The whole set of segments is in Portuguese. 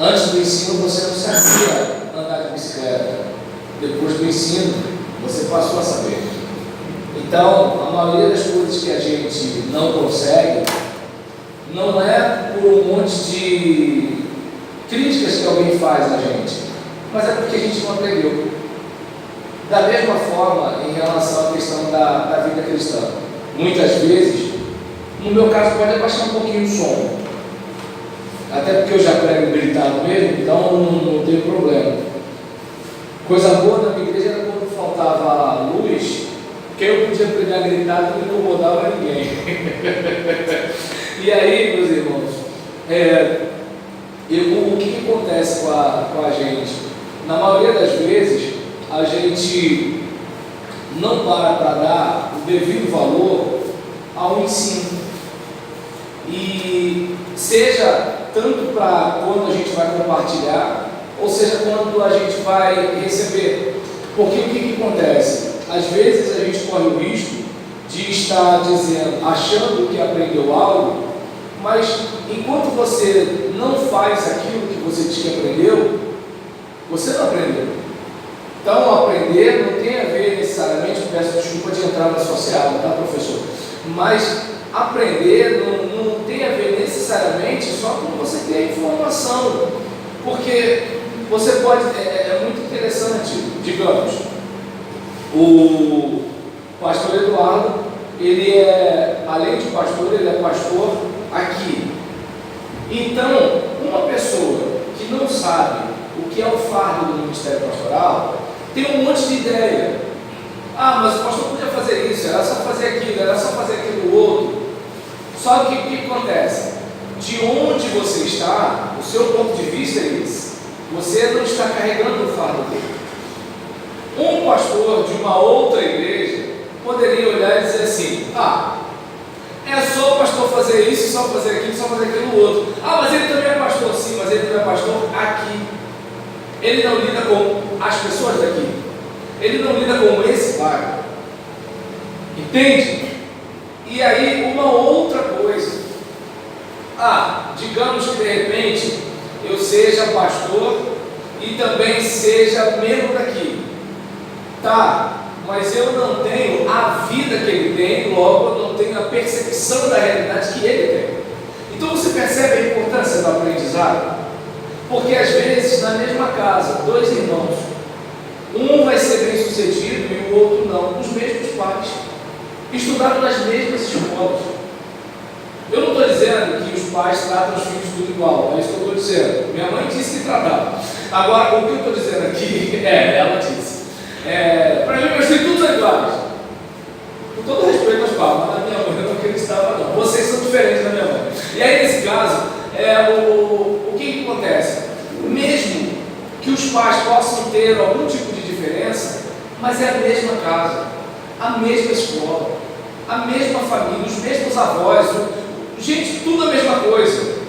Antes do ensino você não sabia andar de bicicleta. Depois do ensino você passou a saber. Então, a maioria das coisas que a gente não consegue não é por um monte de críticas que alguém faz a gente, mas é porque a gente não aprendeu. Da mesma forma, em relação à questão da vida cristã, muitas vezes, no meu caso, pode abaixar um pouquinho o som, até porque eu já prego gritado mesmo, então não tem problema. Coisa boa na minha igreja era quando faltava luz, que eu podia pregar gritado e não incomodava ninguém. E aí, meus irmãos, o que acontece com a gente? Na maioria das vezes, a gente não para dar o devido valor ao ensino. E seja tanto para quando a gente vai compartilhar, ou seja quando a gente vai receber. Porque o que acontece? Às vezes a gente corre o risco de estar dizendo, achando que aprendeu algo, mas enquanto você não faz aquilo que você diz que aprendeu, você não aprendeu. Então, aprender não tem a ver necessariamente, peço desculpa de entrar na sua seara, tá, professor? Mas aprender não tem a ver necessariamente só com você ter informação, porque você pode, é muito interessante, digamos, o pastor Eduardo, ele além de pastor, ele é pastor aqui. Então, uma pessoa que não sabe o que é o fardo do ministério pastoral, tem um monte de ideia. Mas o pastor podia fazer isso, era só fazer aquilo, era só fazer aquilo outro. Só que o que acontece? De onde você está, o seu ponto de vista é esse. Você não está carregando o fardo dele. Um pastor de uma outra igreja poderia olhar e dizer assim, é só o pastor fazer isso, só fazer aquilo, só fazer aquilo outro. Mas ele também é pastor, sim, mas ele não é pastor aqui. Ele não lida com as pessoas daqui. Ele não lida com esse bairro. Entende? E aí, uma outra coisa. Digamos que de repente eu seja pastor e também seja membro daqui. Mas eu não tenho a vida que ele tem, logo eu não tenho a percepção da realidade que ele tem. Então você percebe a importância do aprendizado? Porque às vezes na mesma casa, dois irmãos, um vai ser bem sucedido e o outro não, os mesmos pais, estudaram nas mesmas escolas. Eu não estou dizendo que os pais tratam os filhos tudo igual, é isso que eu estou dizendo. Minha mãe disse que tratava. Agora, o que eu estou dizendo aqui, ela disse. Para mim, meus filhos todos são iguais. Com todo respeito aos pais, mas na minha mãe eu não acreditava não. Vocês são diferentes da minha mãe. E aí, nesse caso, o que acontece? Mesmo que os pais possam ter algum tipo de diferença, mas é a mesma casa, a mesma escola, a mesma família, os mesmos avós, gente, tudo a mesma coisa.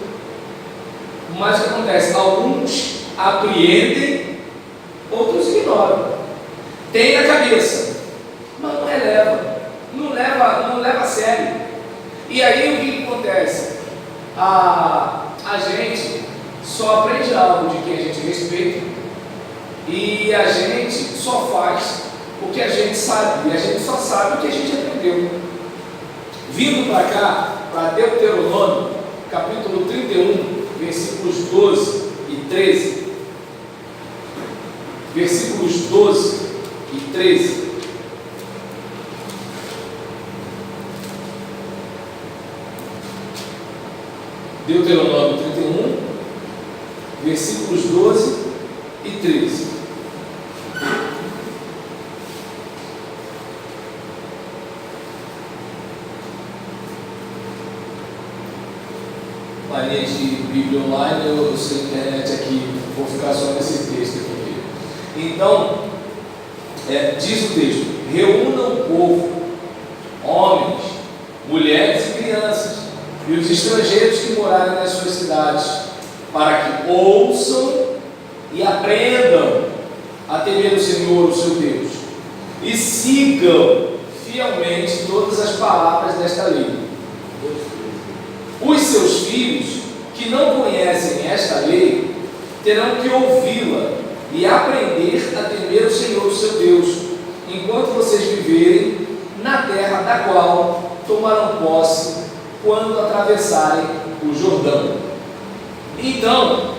Mas o que acontece? Alguns apreendem, outros ignoram. Tem na cabeça, mas não releva, não leva a sério. E aí o que acontece? A gente só aprende algo de que a gente respeita e a gente só faz o que a gente sabe, e a gente só sabe o que a gente aprendeu. Vindo para cá, para Deuteronômio, capítulo 31, versículos 12 e 13. Versículos 12 e 13. Deuteronômio 31, versículos 12 e 13. Mania de Bíblia online, eu sei internet aqui, vou ficar só nesse texto aqui. Então, diz o texto: reúnam o povo, homens, mulheres e crianças, e os estrangeiros que morarem nas suas cidades, para que ouçam e aprendam a temer o Senhor, o seu Deus, e sigam fielmente todas as palavras desta lei. Os seus filhos que não conhecem esta lei terão que ouvi-la e aprender a temer o Senhor, o seu Deus, enquanto vocês viverem na terra da qual tomarão posse quando atravessarem o Jordão. Então,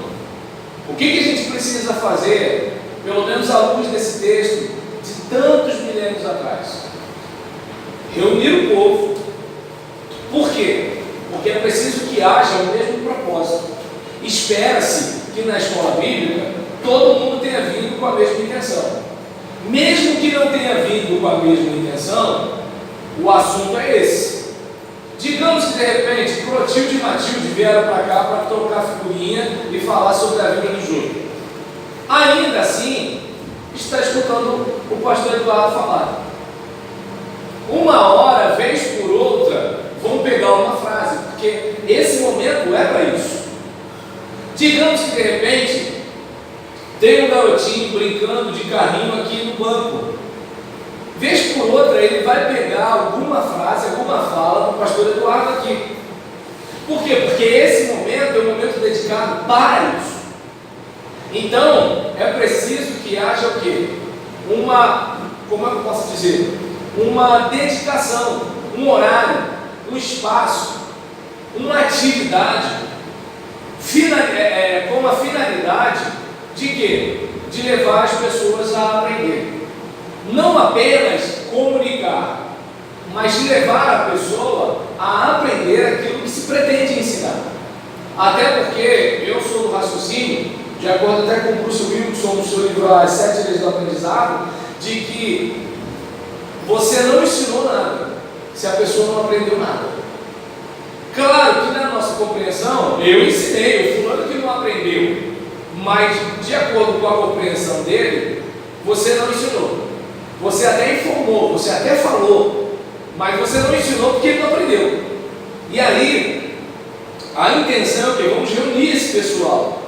o que a gente precisa fazer, pelo menos à luz desse texto, de tantos milênios atrás? Reunir o povo. Por quê? Porque é preciso que haja o mesmo propósito. Espera-se que na escola bíblica todo mundo tenha vindo com a mesma intenção. Mesmo que não tenha vindo com a mesma intenção, o assunto é esse. Digamos que de repente Clotilde e Matilde vieram para cá para trocar figurinha e falar sobre a vida do jogo. Ainda assim, está escutando o pastor Eduardo falar. Uma hora, vez por outra, vão pegar uma frase, porque esse momento é para isso. Digamos que de repente tem um garotinho brincando de carrinho aqui no banco. Vez por outra ele vai pegar alguma frase, alguma fala do pastor Eduardo aqui. Por quê? Porque esse momento é um momento dedicado para isso. Então é preciso que haja o quê? Como é que eu posso dizer? Uma dedicação, um horário, um espaço, uma atividade, com a finalidade de quê? De levar as pessoas a aprender. Não apenas comunicar, mas de levar a pessoa a aprender aquilo que se pretende ensinar. Até porque eu sou do raciocínio, de acordo até com o Bruce Wilkinson no seu livro As 7 Leis do Aprendizado, de que você não ensinou nada se a pessoa não aprendeu nada. Claro que na nossa compreensão, eu ensinei, o fulano que não aprendeu, mas de acordo com a compreensão dele, você não ensinou. Você até informou, você até falou, mas você não ensinou porque ele não aprendeu. E aí, a intenção é que vamos reunir esse pessoal,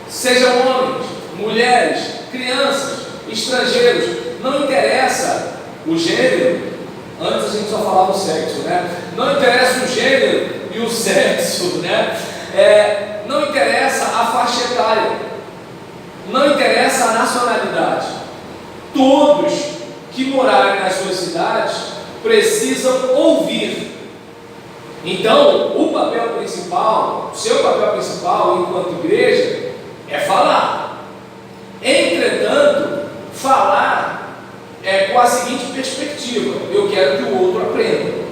sejam homens, mulheres, crianças, estrangeiros, não interessa o gênero. Antes a gente só falava o sexo, né? Não interessa o gênero e o sexo, né? Não interessa a faixa etária, não interessa a nacionalidade. Todos que morarem nas suas cidades precisam ouvir. Então, o papel principal, o seu papel principal enquanto igreja é falar. Entretanto, falar com a seguinte perspectiva: eu quero que o outro aprenda.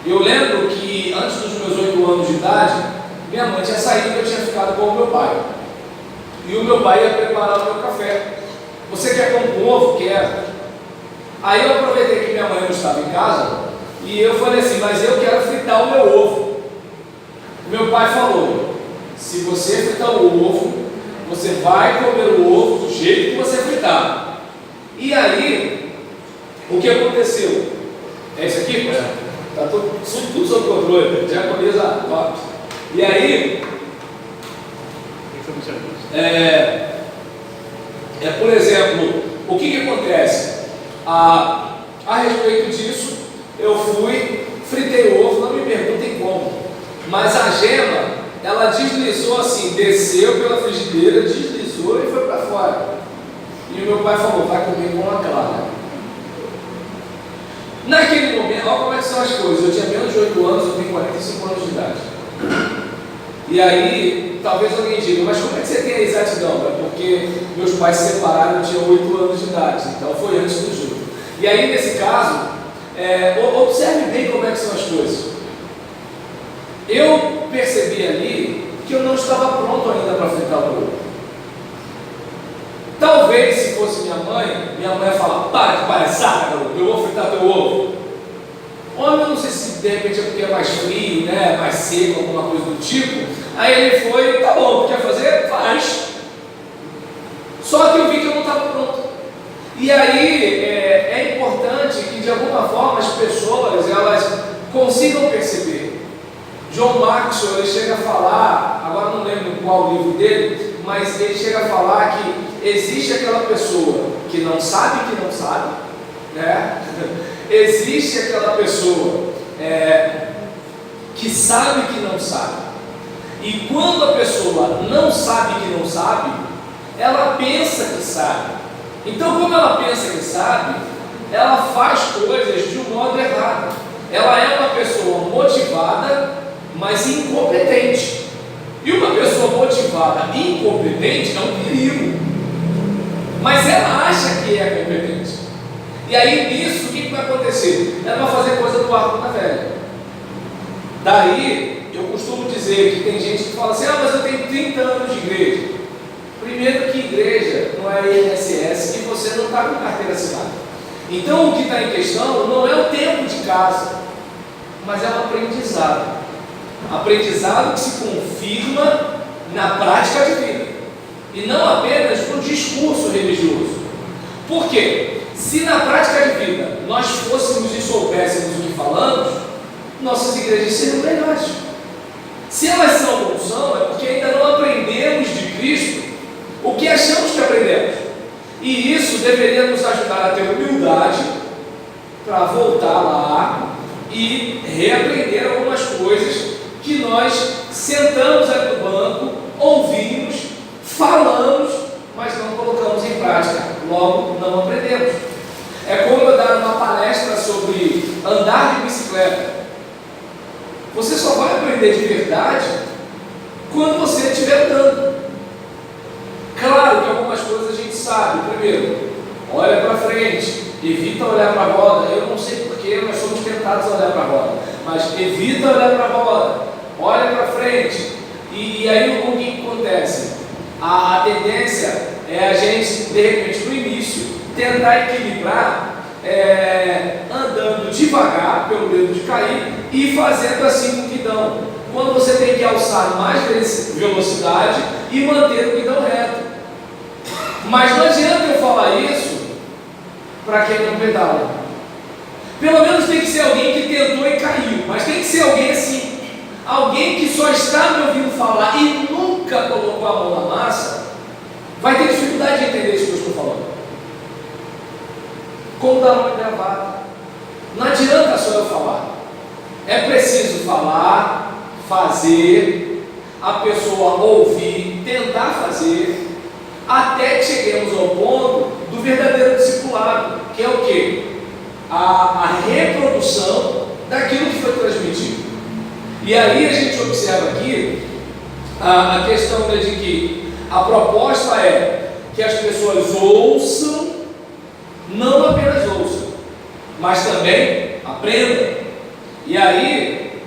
Eu lembro que antes dos meus 8 anos de idade, minha mãe tinha saído e eu tinha ficado com o meu pai. E o meu pai ia preparar o meu café. Você quer pão com ovo? Quero. Aí eu aproveitei que minha mãe não estava em casa e eu falei assim: mas eu quero fritar o meu ovo. Meu pai falou: se você fritar o ovo, você vai comer o ovo do jeito que você fritar. E aí, o que aconteceu? É isso aqui? Está tudo sob controle, japonesa top. E aí, por exemplo, o que acontece? A respeito disso, eu fui, fritei o ovo, não me perguntem como, mas a gema, ela deslizou assim, desceu pela frigideira, deslizou e foi para fora. E o meu pai falou: vai comer com uma clara. Naquele momento, olha como é que são as coisas. Eu tinha menos de 8 anos, eu tenho 45 anos de idade. E aí, talvez alguém diga: mas como é que você tem a exatidão? É porque meus pais se separaram, eu tinha 8 anos de idade, então foi antes do júri. E aí, nesse caso, observe bem como é que são as coisas. Eu percebi ali que eu não estava pronto ainda para fritar o ovo. Talvez, se fosse minha mãe ia falar: para de palhaçada, garoto, eu vou fritar teu ovo. Homem, eu não sei se de repente é porque é mais frio, né, mais seco, alguma coisa do tipo. Aí ele foi: tá bom, quer fazer? Faz. Só que eu vi que eu não estava pronto. E aí é importante que de alguma forma as pessoas elas consigam perceber. John Maxwell, ele chega a falar, agora não lembro qual livro dele, mas ele chega a falar que existe aquela pessoa que não sabe, né? Existe aquela pessoa que sabe que não sabe. E quando a pessoa não sabe sabe, ela pensa que sabe. Então, como ela pensa que sabe, ela faz coisas de um modo errado. Ela é uma pessoa motivada, mas incompetente. E uma pessoa motivada e incompetente é um perigo. Mas ela acha que é competente. E aí, nisso, o que vai acontecer? Ela vai fazer coisa do arco da velha. Daí, eu costumo dizer que tem gente que fala assim: mas eu tenho 30 anos de igreja. Primeiro que igreja não é INSS e você não está com carteira assinada. Então, o que está em questão não é o tempo de casa, mas é o aprendizado. Aprendizado que se confirma na prática de vida. E não apenas no discurso religioso. Por quê? Se na prática de vida nós fôssemos e soubéssemos o que falamos, nossas igrejas seriam melhores. Se elas são como são, é porque ainda não aprendemos de Cristo o que achamos que aprendemos. E isso deveria nos ajudar a ter humildade para voltar lá e reaprender algumas coisas que nós sentamos ali no banco, ouvimos, falamos, mas não colocamos em prática, logo não aprendemos. É como eu dar uma palestra sobre andar de bicicleta. Você só vai aprender de verdade quando você estiver andando. Claro que algumas coisas a gente sabe. Primeiro, olha para frente, evita olhar para a roda. Eu não sei porque nós somos tentados a olhar para a roda, mas evita olhar para a roda, olha para frente. E aí o que acontece? A tendência é a gente, de repente, no início, tentar equilibrar, andando devagar, pelo medo de cair, e fazendo assim o guidão. Quando você tem que alçar mais velocidade e manter o guidão reto. Mas não adianta eu falar isso para quem não pedala. Pelo menos tem que ser alguém que tentou e caiu, mas tem que ser alguém assim. Alguém que só está me ouvindo falar e nunca colocou a mão na massa, vai ter dificuldade de entender isso que eu estou falando. Como dar uma gravata. Não adianta só eu falar. É preciso falar, fazer, a pessoa ouvir, tentar fazer, até que cheguemos ao ponto do verdadeiro discipulado, que é o quê? A reprodução daquilo que foi transmitido. E aí a gente observa aqui a questão de que a proposta é que as pessoas ouçam, não apenas ouçam, mas também aprendam. E aí,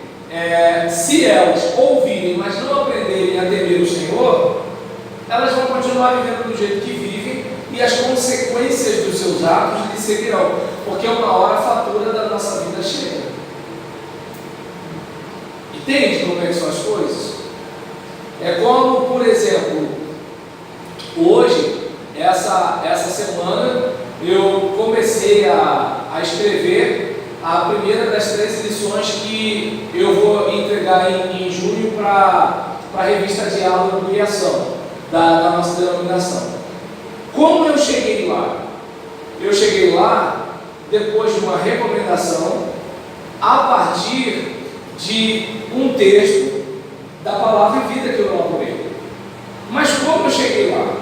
se elas ouvirem, mas não aprenderem a temer o Senhor, elas vão continuar vivendo do jeito que vivem e as consequências dos seus atos lhes seguirão, porque uma hora a fatura da nossa vida chega. Entende como é que são as coisas? É como, por exemplo, hoje, essa semana, eu comecei a escrever a primeira das 3 lições que eu vou entregar em junho para a revista Diálogo e Ação da nossa denominação. Como eu cheguei lá? Eu cheguei lá depois de uma recomendação a partir de um texto da Palavra e Vida que eu elaborei. Mas como eu cheguei lá?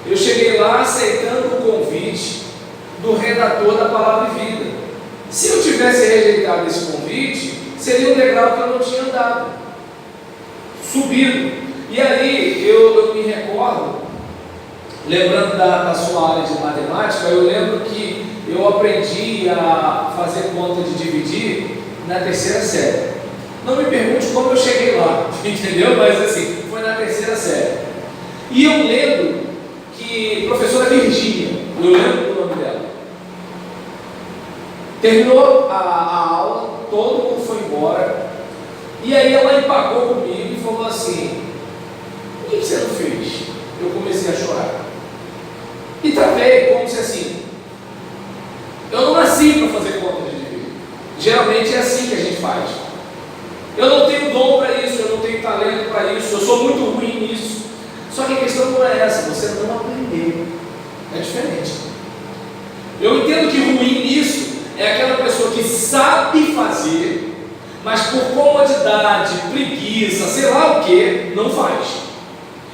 Eu cheguei lá aceitando o convite do redator da Palavra e Vida. Se eu tivesse rejeitado esse convite, seria um degrau que eu não tinha andado, subido. E aí eu me recordo, lembrando da sua área de matemática, eu lembro que eu aprendi a fazer conta de dividir na 3ª série. Não me pergunte como eu cheguei lá, entendeu? Mas assim, foi na 3ª série. E eu lembro que professora Virgínia, eu lembro do nome dela, terminou a aula, todo mundo foi embora, e aí ela empacou comigo e falou assim: o que você não fez? Eu comecei a chorar. E travei, como se assim, eu não nasci para fazer conta de dividir. Geralmente é assim que a gente faz. Eu não tenho dom para isso, eu não tenho talento para isso, eu sou muito ruim nisso. Só que a questão não é essa, você não aprendeu. É diferente. Eu entendo que ruim nisso é aquela pessoa que sabe fazer, mas por comodidade, preguiça, sei lá o que, não faz.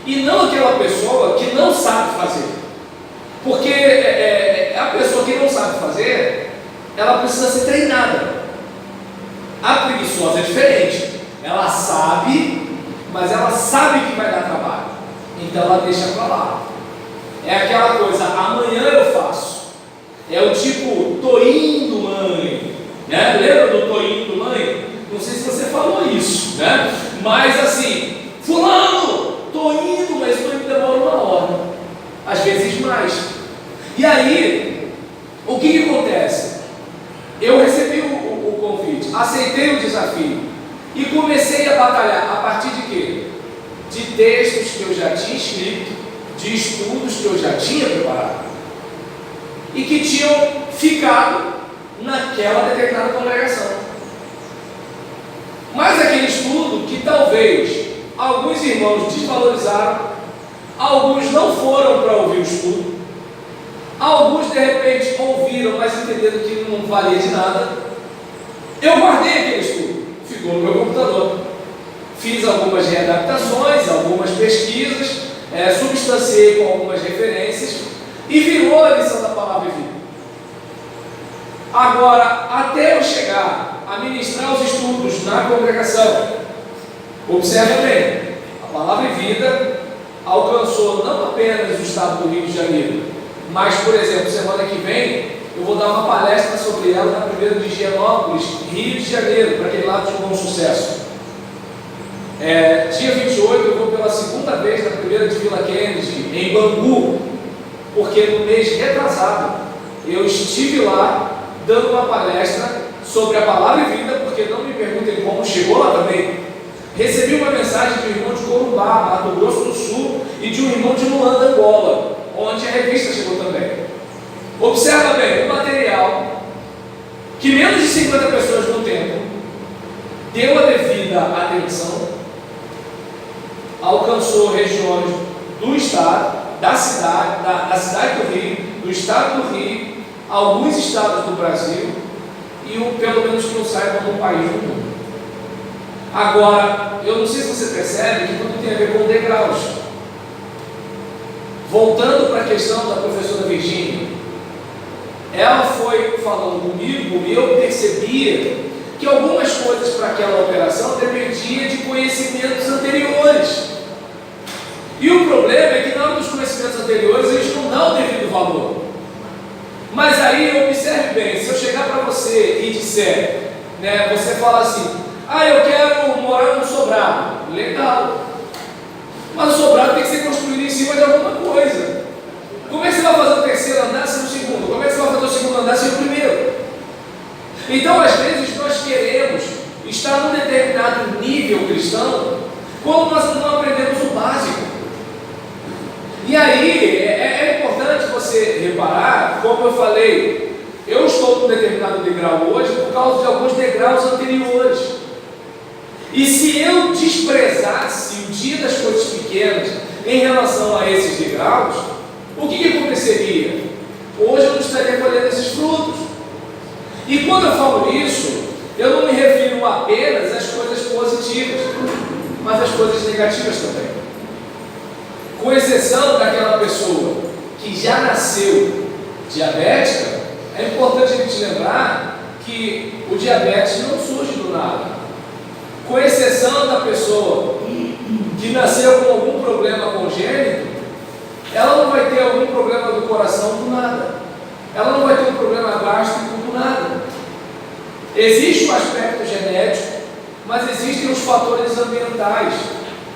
e não aquela pessoa que não sabe fazer. Porque a pessoa que não sabe fazer, ela precisa ser treinada. A preguiçosa é diferente. Ela sabe, mas ela sabe que vai dar trabalho. Então ela deixa para lá. É aquela coisa, amanhã eu faço. É o tipo, tô indo, mãe. Né? Lembra do tô indo, mãe? Não sei se você falou isso, né? Mas assim, fulano, tô indo, mas estou indo demora 1 hora. Às vezes mais. E aí, o que acontece? Eu recebi o convite, aceitei o desafio e comecei a batalhar. A partir de quê? De textos que eu já tinha escrito, de estudos que eu já tinha preparado e que tinham ficado naquela determinada congregação. Mas aquele estudo que talvez alguns irmãos desvalorizaram, alguns não foram para ouvir o estudo, alguns de repente ouviram, mas entenderam que não valia de nada. Eu guardei aquele estudo, ficou no meu computador. Fiz algumas readaptações, algumas pesquisas, substanciei com algumas referências e virou a lição da palavra e vida. Agora, até eu chegar a ministrar os estudos na congregação, observe bem, a palavra e vida alcançou não apenas o estado do Rio de Janeiro, mas, por exemplo, semana que vem eu vou dar uma palestra sobre ela na primeira de Higienópolis, Rio de Janeiro, para aquele lado de Bom Sucesso. Dia 28 eu vou pela segunda vez na primeira de Vila Kennedy, em Bangu, porque no mês retrasado eu estive lá dando uma palestra sobre a palavra e vida, porque não me perguntem como chegou lá também. Recebi uma mensagem de um irmão de Corumbá, Mato Grosso do Sul, e de um irmão de Luanda, Angola, onde a revista chegou também. Observa bem, o material que menos de 50 pessoas no tempo deu a devida atenção, alcançou regiões do estado, da cidade do Rio, do estado do Rio, alguns estados do Brasil e pelo menos que não saibam no país do mundo. Agora, eu não sei se você percebe que tudo tem a ver com degraus. Voltando para a questão da professora Virgínia, ela foi falando comigo e eu percebia que algumas coisas para aquela operação dependiam de conhecimentos anteriores. E o problema é que na hora dos conhecimentos anteriores eles não dão o devido valor. Mas aí observe bem, se eu chegar para você e disser, você fala assim, eu quero morar num sobrado, legal, mas o sobrado tem que ser construído em cima de alguma coisa. Como é que você vai fazer o terceiro andar sem o segundo? Como é que você vai fazer o segundo andar sem o primeiro? Então às vezes nós queremos estar num determinado nível cristão quando nós não aprendemos o básico. E aí é importante você reparar, como eu falei, eu estou num determinado degrau hoje por causa de alguns degraus anteriores. E se eu desprezasse o dia das coisas pequenas em relação a esses degraus, o que aconteceria? Hoje eu não estaria colhendo esses frutos. E quando eu falo isso, eu não me refiro apenas às coisas positivas, mas às coisas negativas também. Com exceção daquela pessoa que já nasceu diabética, é importante a gente lembrar que o diabetes não surge do nada. Com exceção da pessoa que nasceu com algum problema congênito, ela não vai ter algum problema do coração do nada. Ela não vai ter um problema gástrico do nada. Existe o aspecto genético, mas existem os fatores ambientais,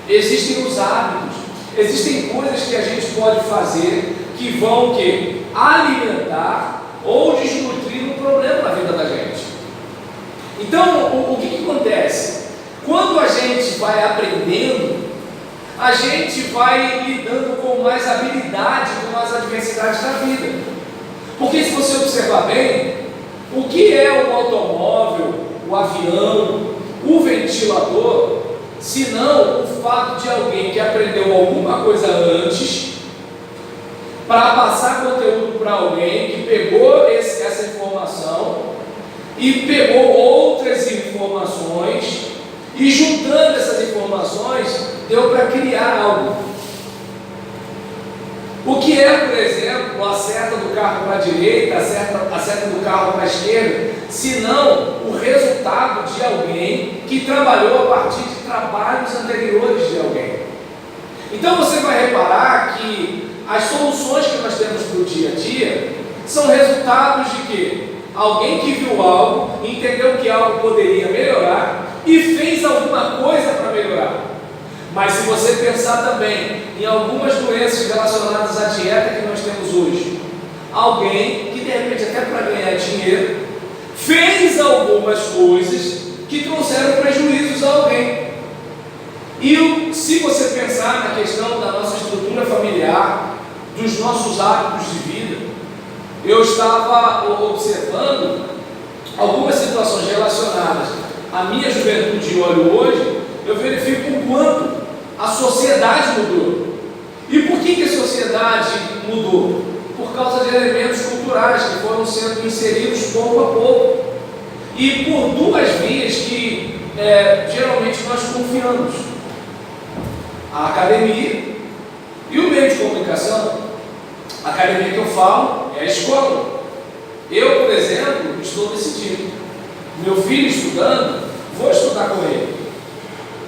existem os hábitos, existem coisas que a gente pode fazer que vão alimentar ou desnutrir um problema na vida da gente. Então, o que acontece? Quando a gente vai aprendendo, a gente vai lidando com mais habilidade com as adversidades da vida. Porque se você observar bem, o que é o automóvel, o avião, o ventilador, se não o fato de alguém que aprendeu alguma coisa antes para passar conteúdo para alguém que pegou essa informação e pegou outras informações e juntando essas informações deu para criar algo. exemplo, a seta do carro para a direita, a seta do carro para a esquerda, senão o resultado de alguém que trabalhou a partir de trabalhos anteriores de alguém. Então você vai reparar que as soluções que nós temos para o dia a dia são resultados de quê? Alguém que viu algo, entendeu que algo poderia melhorar e fez alguma coisa para melhorar. Mas se você pensar também em algumas doenças relacionadas à dieta que nós temos hoje, alguém que de repente até para ganhar dinheiro, fez algumas coisas que trouxeram prejuízos a alguém. E se você pensar na questão da nossa estrutura familiar, dos nossos hábitos de vida, eu estava observando algumas situações relacionadas à minha juventude e olho hoje, eu verifico o quanto a sociedade mudou. E por que a sociedade mudou? Por causa de elementos culturais que foram sendo inseridos pouco a pouco. E por duas vias que geralmente nós confiamos: a academia e o meio de comunicação. A academia que eu falo é a escola. Eu, por exemplo, estou decidido. Meu filho estudando, vou estudar com ele.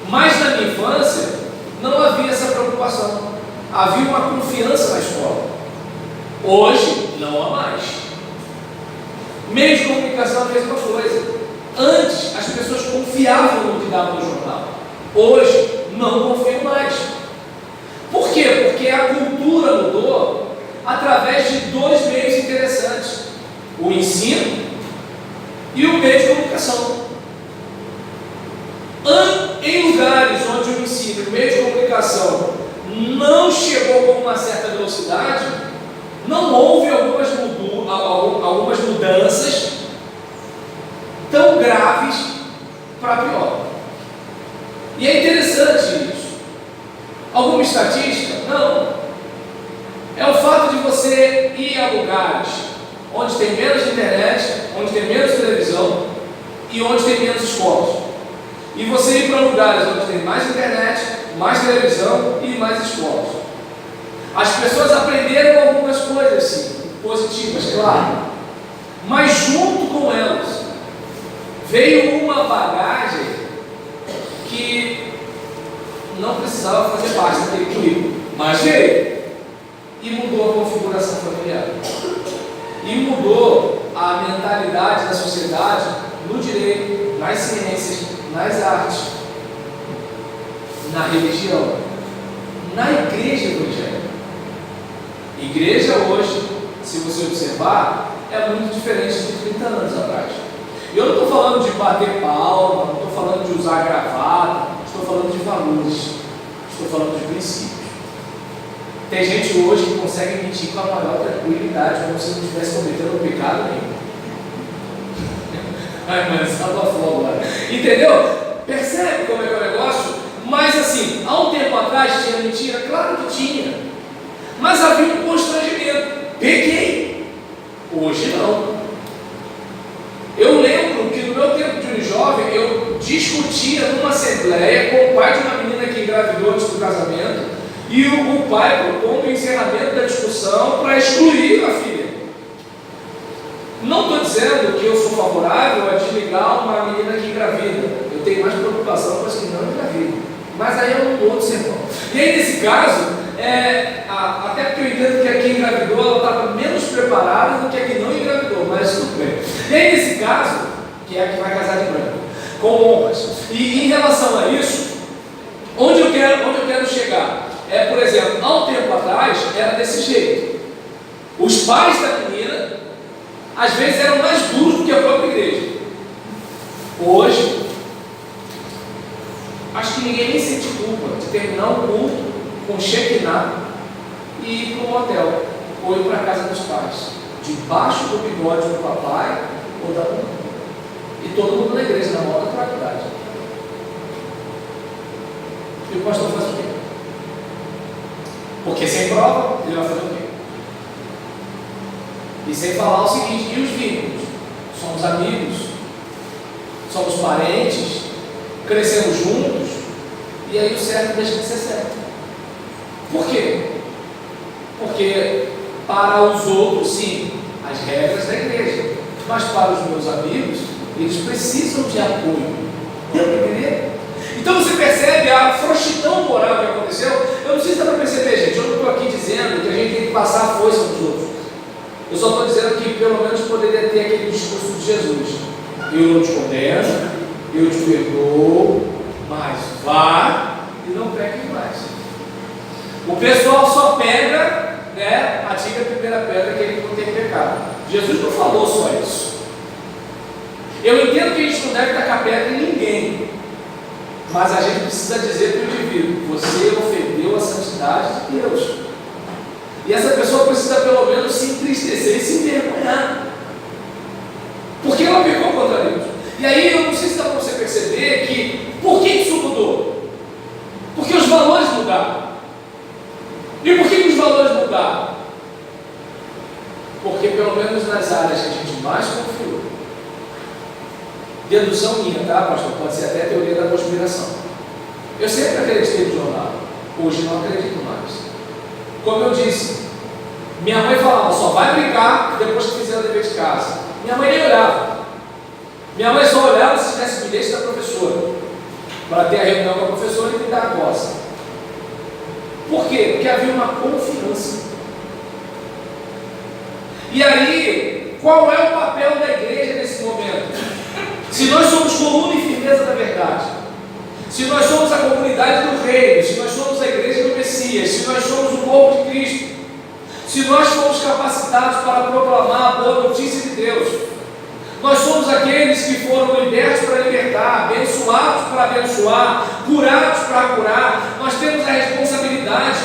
Mas na minha infância, não havia essa preocupação. Havia uma confiança na escola. Hoje, não há mais. Meio de comunicação é a mesma coisa. Antes, as pessoas confiavam no que dava no jornal. Hoje, não confiam mais. Por quê? Porque a cultura mudou através de dois meios interessantes: o ensino e o meio de comunicação. Em lugares onde o ensino e o meio de comunicação não chegou com uma certa velocidade, não houve algumas mudanças tão graves para pior. E é interessante isso. Alguma estatística? Não. É o fato de você ir a lugares onde tem menos internet, onde tem menos televisão e onde tem menos escolas. E você ir para lugares onde tem mais internet, mais televisão e mais escolas. As pessoas aprenderam algumas coisas, sim, positivas, claro. Mas junto com elas, veio uma bagagem que não precisava fazer parte daquele currículo. Mas veio. E mudou a configuração familiar. E mudou a mentalidade da sociedade no direito, nas ciências, nas artes, na religião, na igreja evangélica. Igreja hoje, se você observar, é muito diferente de 30 anos atrás. Eu não estou falando de bater palma, não estou falando de usar gravata, estou falando de valores, estou falando de princípios. Tem gente hoje que consegue mentir com a maior tranquilidade, como se não estivesse cometendo um pecado nenhum. Ai, mas estava fora. Entendeu? Percebe como é que é o negócio? Mas assim, há um tempo atrás tinha mentira? Claro que tinha. Mas havia um constrangimento. Peguei. Hoje não. Eu lembro que no meu tempo de jovem, eu discutia numa assembleia com o pai de uma menina que engravidou antes do casamento, e o pai propondo o encerramento da discussão para excluir a filha. Não estou dizendo que eu sou favorável a desligar uma menina que engravida. Eu tenho mais preocupação com as que não engravidam. Mas aí é um outro sermão. E aí, nesse caso, até porque eu entendo que a que engravidou, ela estava menos preparada do que a que não engravidou, mas tudo bem. E aí, nesse caso, que é a que vai casar de branco, com honras. E em relação a isso, onde eu quero chegar? Por exemplo, há um tempo atrás, era desse jeito. Os pais da menina, às vezes, eram mais duros do que a própria igreja. Hoje, acho que ninguém nem sente culpa de terminar um culto com Shekinah e ir para um hotel, ou ir para a casa dos pais, debaixo do bigode do papai ou da mamãe. E todo mundo na igreja, na maior tranquilidade. E o pastor faz o quê? Porque sem prova, ele vai fazer o quê? E sem falar o seguinte: e os vínculos? Somos amigos, somos parentes, crescemos juntos, e aí o certo deixa de ser certo. Por quê? Porque Para os outros, sim, as regras da igreja. Mas para os meus amigos, eles precisam de apoio. Entender? Então você percebe a frouxidão moral que aconteceu. Eu não sei se dá para perceber, gente. Eu não estou aqui dizendo que a gente tem que passar a força nos outros. Eu só estou dizendo que pelo menos poderia ter aquele discurso de Jesus: eu não te condeno, eu te perdoo, mas vá e não peque mais. O pessoal só pega, atira a primeira pedra que ele não tem pecado. Jesus não falou só isso. Eu entendo que a gente não deve tacar pedra em ninguém, mas a gente precisa dizer para o indivíduo: você ofendeu a santidade de Deus. E essa pessoa precisa pelo menos se entristecer e se envergonhar, porque ela pecou contra Deus. E aí eu não sei se dá para você perceber que, por que isso mudou? Porque os valores mudaram. E por que os valores mudaram? Porque pelo menos nas áreas que a gente mais confiou, dedução minha, tá, pastor? Pode ser até teoria da conspiração. Eu sempre acreditei no jornal, hoje não acredito mais. Como eu disse, minha mãe falava: só vai brincar depois que fizer o dever de casa. Minha mãe nem olhava. Minha mãe só olhava se tivesse bilhete da professora, para ter a reunião com a professora e me dar a coça. Por quê? Porque havia uma confiança. E aí, qual é o papel da igreja nesse momento? Se nós somos coluna e firmeza da verdade, se nós somos a comunidade do reino, se nós somos a igreja do Messias, se nós somos o corpo de Cristo, se nós fomos capacitados para proclamar a boa notícia de Deus, nós somos aqueles que foram libertos para libertar, abençoados para abençoar, curados para curar, nós temos a responsabilidade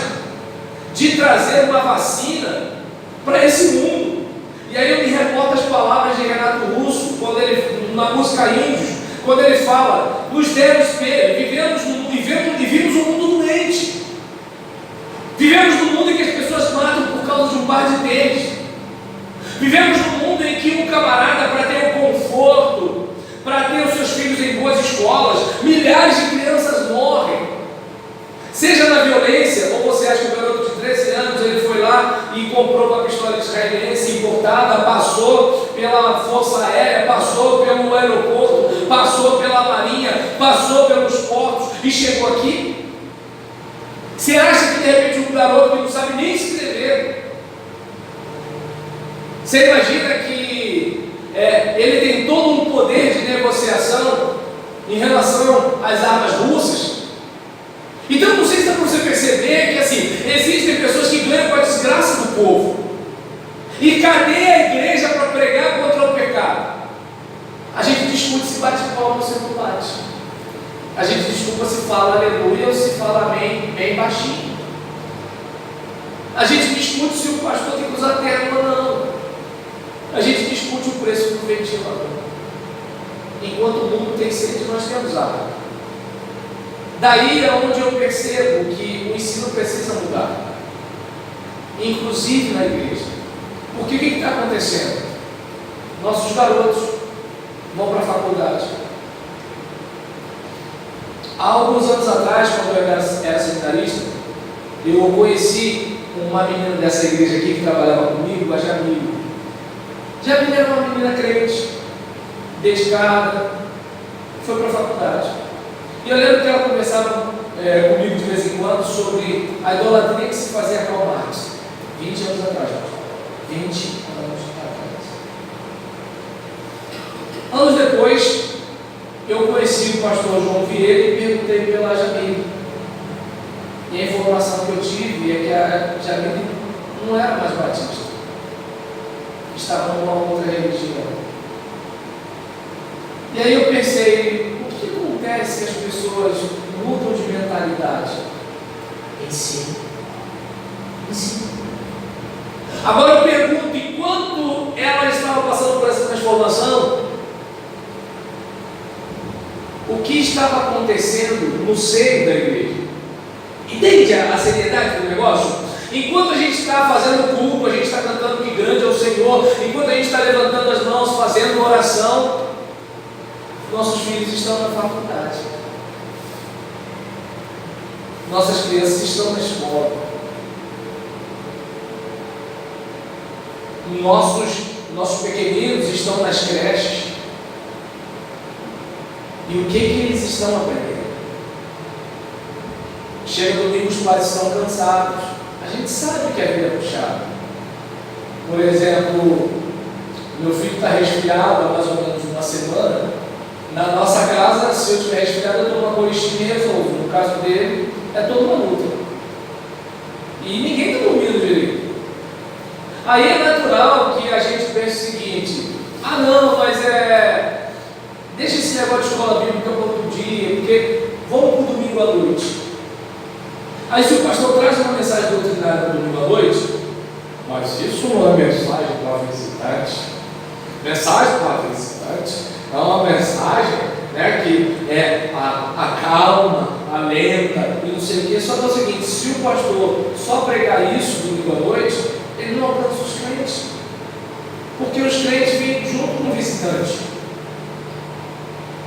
de trazer uma vacina para esse mundo. E aí eu me reporto as palavras de Renato Russo, quando ele, na música Índios, quando ele fala: nos deram espelho, vivemos um mundo doente, vivemos num mundo em que as pessoas matam por causa de um par de tênis, vivemos num mundo em que um camarada, para ter o conforto, para ter os seus filhos em boas escolas, milhares de crianças morrem, seja na violência, ou você acha que o garoto de 13 anos ele foi lá e comprou uma pistola israelense importada, passou pela força aérea, passou pelo aeroporto, passou pela marinha, passou pelos portos e chegou aqui? Você acha que de repente um garoto que não sabe nem escrever, você imagina que ele tem todo um poder de negociação em relação às armas russas? Então não sei se dá para você perceber que assim, existem pessoas que ganham com a desgraça do povo. E cadê a igreja para pregar contra o pecado? A gente discute se bate palma ou se não bate. A gente discute se fala aleluia ou se fala amém bem baixinho. A gente discute se o pastor tem que usar terno ou não. A gente discute o preço do ventilador. Enquanto o mundo tem sede, nós temos água. Daí é onde eu percebo que o ensino precisa mudar, inclusive na igreja. Porque o que está acontecendo? Nossos garotos vão para a faculdade. Há alguns anos atrás, quando eu era seminarista, eu conheci uma menina dessa igreja aqui que trabalhava comigo, a Jamile. Jamile era uma menina crente, dedicada, foi para a faculdade. E eu lembro que ela conversava comigo de vez em quando sobre a idolatria que se fazia a Karl Marx, 20 anos atrás. 20 anos atrás. Anos depois, eu conheci o pastor João Vieira e perguntei pela Jamile. E a informação que eu tive é que a Jamile não era mais batista, estava numa outra religião. E aí eu pensei: o que acontece que as pessoas mudam de mentalidade? Ensino. Agora eu pergunto: enquanto ela estava passando por essa transformação, o que estava acontecendo no seio da igreja? Entende a seriedade do negócio? Enquanto a gente está fazendo culto, a gente está cantando que grande é o Senhor, enquanto a gente está levantando as mãos, fazendo oração, nossos filhos estão na faculdade, nossas crianças estão na escola. nossos pequeninos estão nas creches. E o que eles estão aprendendo? Chega domingo, os pais estão cansados. A gente sabe que a vida é puxada. Por exemplo, meu filho está resfriado há mais ou menos uma semana. Na nossa casa, se eu estiver resfriado, eu tomo uma coristina e resolvo. No caso dele, é toda uma luta. E ninguém está dormindo direito. Aí é natural que a gente pense o seguinte: ah não, mas deixa esse negócio de escola bíblica para outro dia, porque vamos para o domingo à noite. Aí se o pastor traz uma mensagem doutrinária no domingo à noite, mas isso não é mensagem para visitante. Mensagem para visitante é uma mensagem, né, que é a calma, a lenta e não sei o que. Só que é o seguinte: se o pastor só pregar isso domingo à noite, ele não alcança os crentes, porque os crentes vêm junto com o visitante.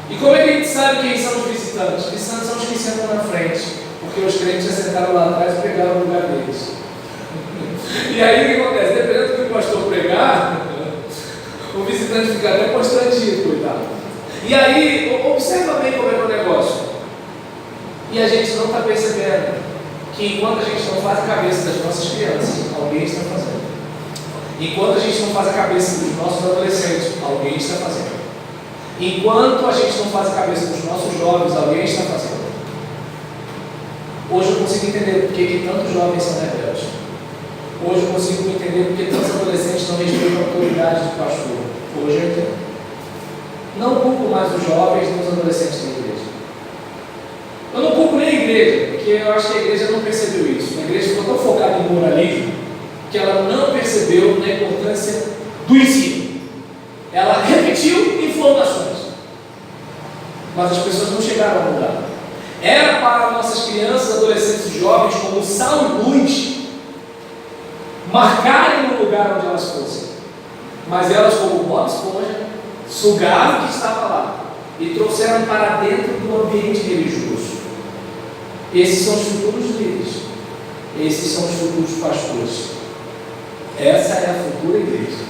E como é que a gente sabe quem são os visitantes? Os visitantes são os que sentam na frente, porque os crentes já sentaram lá atrás e pegaram o lugar deles. E aí o que acontece? Dependendo do que o pastor pregar, o visitante fica até constrangido, coitado. E aí, observa bem como é o negócio. E a gente não está percebendo que enquanto a gente não faz a cabeça das nossas crianças, alguém está fazendo. Enquanto a gente não faz a cabeça dos nossos adolescentes, alguém está fazendo. Enquanto a gente não faz a cabeça dos nossos jovens, alguém está fazendo. Hoje eu consigo entender porque que tantos jovens são rebeldes. Hoje eu consigo entender porque tantos adolescentes não respeitam a autoridade do pastor. Hoje eu entendo. Não culpo mais os jovens nem os adolescentes da igreja. Eu não culpo nem a igreja, porque eu acho que a igreja não percebeu isso. A igreja ficou tão focada em moralismo que ela não percebeu na importância do ensino. Ela repetiu informações, mas as pessoas não chegaram a mudar. Era para nossas crianças, adolescentes e jovens, como sal e luz, marcarem no lugar onde elas fossem, mas elas, como Bob Esponja, sugaram o que estava lá e trouxeram para dentro do ambiente religioso. Esses são os futuros líderes, esses são os futuros pastores. Essa é a futura igreja.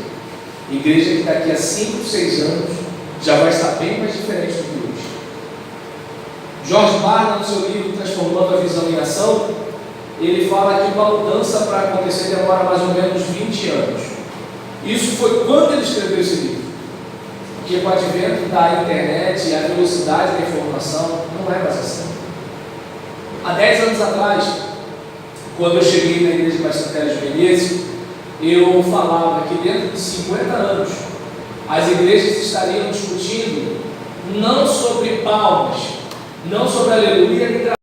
Igreja que daqui a 5, 6 anos já vai estar bem mais diferente do que hoje. George Barna, no seu livro Transformando a Visão em Ação, ele fala que uma mudança para acontecer demora mais ou menos 20 anos. Isso foi quando ele escreveu esse livro. Porque com o advento da internet e a velocidade da informação, não é mais assim. Há 10 anos atrás, quando eu cheguei na igreja de Bassantelli de Menezes, eu falava que dentro de 50 anos, as igrejas estariam discutindo não sobre palmas, não sobre aleluia,